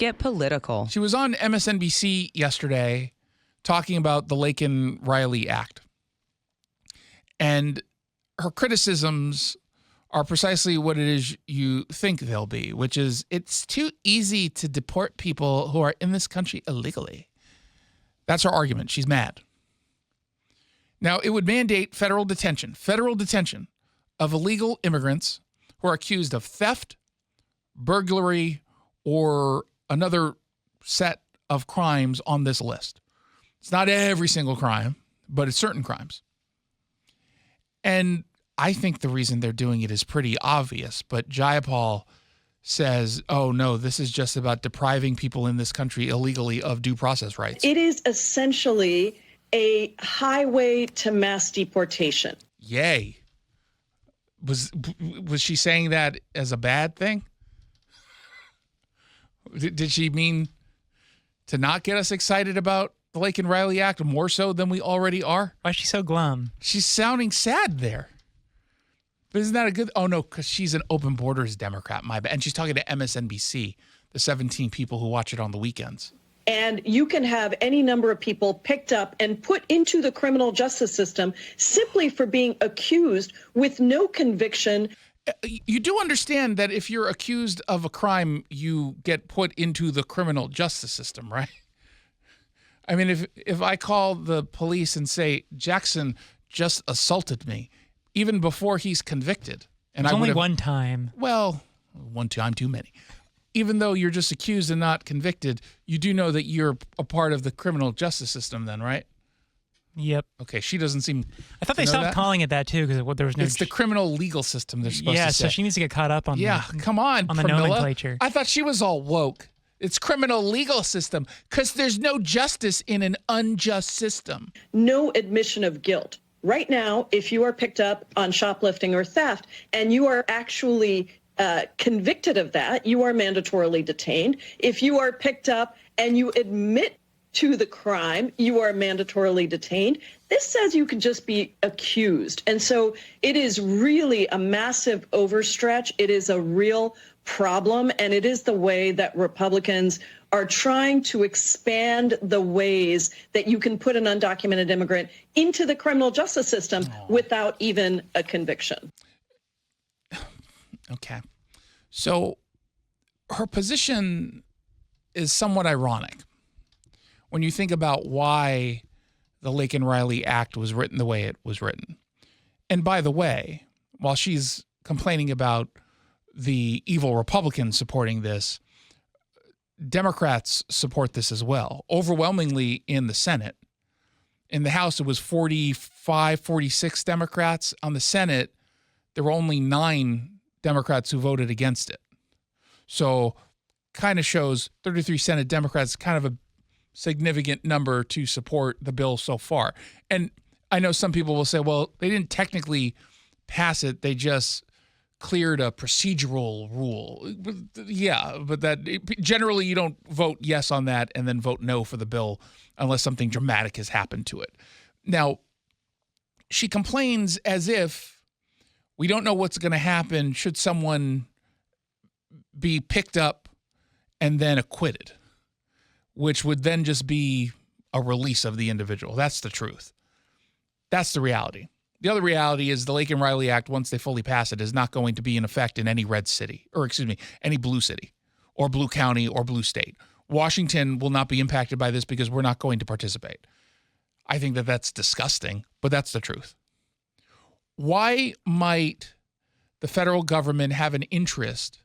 get political. She was on MSNBC yesterday talking about the Laken Riley Act. And her criticisms are precisely what it is you think they'll be, which is it's too easy to deport people who are in this country illegally. That's her argument. She's mad. Now, it would mandate federal detention of illegal immigrants who are accused of theft, burglary, or another set of crimes on this list. It's not every single crime, but it's certain crimes. And I think the reason they're doing it is pretty obvious, but Jayapal says, oh, no, this is just about depriving people in this country illegally of due process rights. It is essentially a highway to mass deportation. Yay. Was she saying that as a bad thing? Did she mean to not get us excited about the Laken Riley Act more so than we already are? Why is she so glum? She's sounding sad there. But isn't that a good... Oh, no, because she's an open borders Democrat, my bad. And she's talking to MSNBC, the 17 people who watch it on the weekends. And you can have any number of people picked up and put into the criminal justice system simply for being accused with no conviction. You do understand that if you're accused of a crime, you get put into the criminal justice system, right? I mean, if I call the police and say, Jackson just assaulted me, even before he's convicted. And it's only one time. Well, one time too many. Even though you're just accused and not convicted, you do know that you're a part of the criminal justice system then, right? Yep. Okay, she doesn't seem... I thought they stopped calling it that, too, because there was no... It's the criminal legal system they're supposed to say. Yeah, so she needs to get caught up on come on, on the Pramila. nomenclature. I thought she was all woke. It's criminal legal system because there's no justice in an unjust system. No admission of guilt. Right now, if you are picked up on shoplifting or theft and you are actually convicted of that, you are mandatorily detained. If you are picked up and you admit to the crime, you are mandatorily detained. This says you can just be accused. And so it is really a massive overstretch. It is a real problem, and it is the way that Republicans are trying to expand the ways that you can put an undocumented immigrant into the criminal justice system without even a conviction. Okay. So her position is somewhat ironic when you think about why the Laken Riley Act was written the way it was written. And by the way, while she's complaining about the evil Republicans supporting this, Democrats support this as well, overwhelmingly in the Senate. In the House, it was 45, 46 Democrats. On the Senate, there were only 9 Democrats who voted against it. So kind of shows 33 Senate Democrats, kind of a significant number to support the bill so far. And I know some people will say, well, they didn't technically pass it. They just cleared a procedural rule. Yeah, but that generally you don't vote yes on that and then vote no for the bill unless something dramatic has happened to it. Now, she complains as if we don't know what's going to happen should someone be picked up and then acquitted, which would then just be a release of the individual. That's the truth. That's the reality. The other reality is the Laken Riley Act, once they fully pass it, is not going to be in effect in any red city, or excuse me, any blue city or blue county or blue state. Washington will not be impacted by this because we're not going to participate. I think that that's disgusting, but that's the truth. Why might the federal government have an interest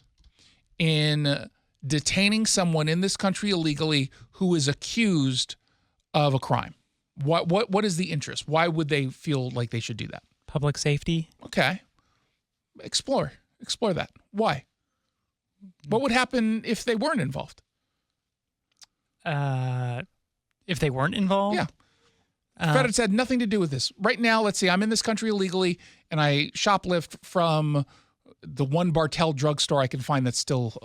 in detaining someone in this country illegally who is accused of a crime? What is the interest? Why would they feel like they should do that? Public safety. Okay. Explore that. Why? What would happen if they weren't involved? If they weren't involved? Yeah. Credits had nothing to do with this. Right now, let's say I'm in this country illegally and I shoplift from the one Bartell drugstore I can find that's still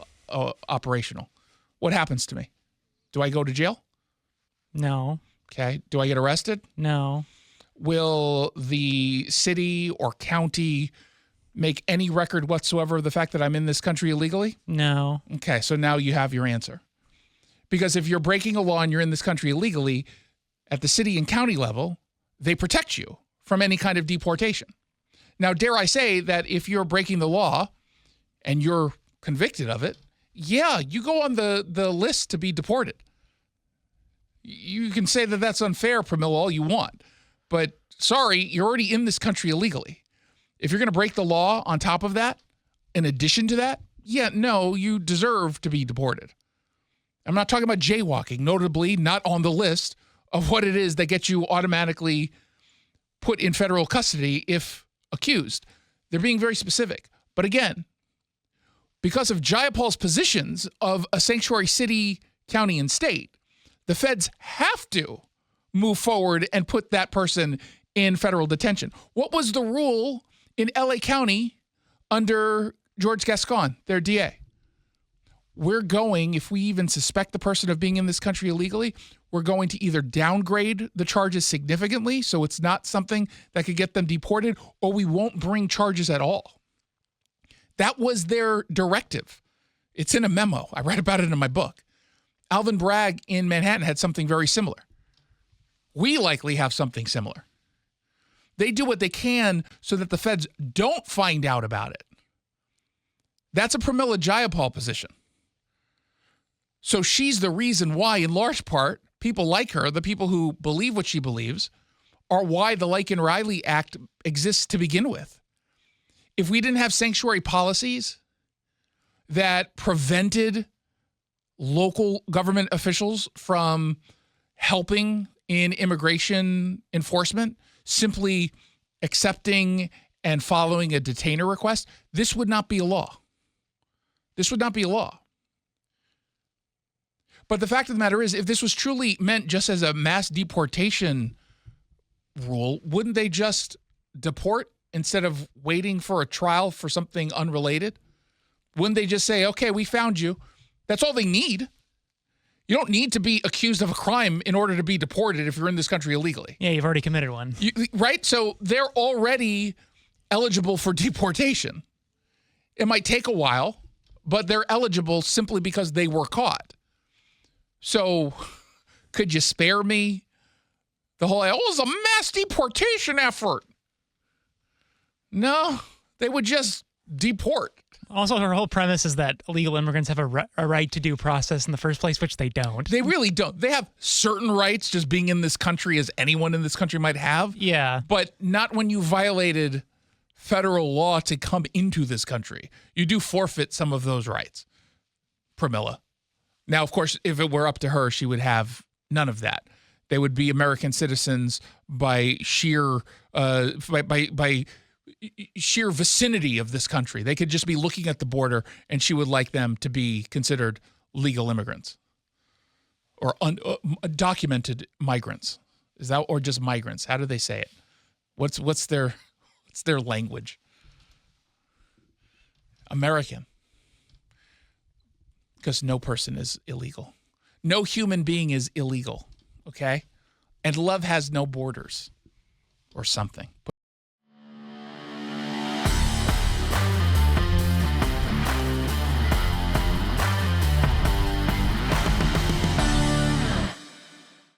operational. What happens to me? Do I go to jail? No. Okay. Do I get arrested? No. Will the city or county make any record whatsoever of the fact that I'm in this country illegally? No. Okay. So now you have your answer. Because if you're breaking a law and you're in this country illegally, at the city and county level, they protect you from any kind of deportation. Now, dare I say that if you're breaking the law and you're convicted of it, yeah, you go on the list to be deported. You can say that that's unfair, Pramila, all you want. But sorry, you're already in this country illegally. If you're going to break the law on top of that, in addition to that, yeah, no, you deserve to be deported. I'm not talking about jaywalking, notably not on the list of what it is that gets you automatically put in federal custody if accused. They're being very specific. But again, because of Jayapal's positions of a sanctuary city, county, and state, the feds have to move forward and put that person in federal detention. What was the rule in LA County under George Gascon, their DA? We're going, if we even suspect the person of being in this country illegally, we're going to either downgrade the charges significantly so it's not something that could get them deported, or we won't bring charges at all. That was their directive. It's in a memo. I read about it in my book. Alvin Bragg in Manhattan had something very similar. We likely have something similar. They do what they can so that the feds don't find out about it. That's a Pramila Jayapal position. So she's the reason why, in large part, people like her, the people who believe what she believes, are why the Laken-Riley Act exists to begin with. If we didn't have sanctuary policies that prevented local government officials from helping in immigration enforcement, simply accepting and following a detainer request, this would not be a law. This would not be a law. But the fact of the matter is, if this was truly meant just as a mass deportation rule, wouldn't they just deport instead of waiting for a trial for something unrelated? Wouldn't they just say, okay, we found you? That's all they need. You don't need to be accused of a crime in order to be deported if you're in this country illegally. Yeah, you've already committed one. Right? So they're already eligible for deportation. It might take a while, but they're eligible simply because they were caught. So could you spare me the whole, it was a mass deportation effort? No, they would just deport. Also, her whole premise is that illegal immigrants have a right to due process in the first place, which they don't. They really don't. They have certain rights just being in this country as anyone in this country might have. Yeah. But not when you violated federal law to come into this country. You do forfeit some of those rights, Pramila. Now, of course, if it were up to her, she would have none of that. They would be American citizens by sheer sheer vicinity of this country. They could just be looking at the border, and she would like them to be considered legal immigrants or undocumented migrants. Is that, or just migrants? How do they say it? What's their language? American. Because no person is illegal. No human being is illegal, okay? And love has no borders or something. Put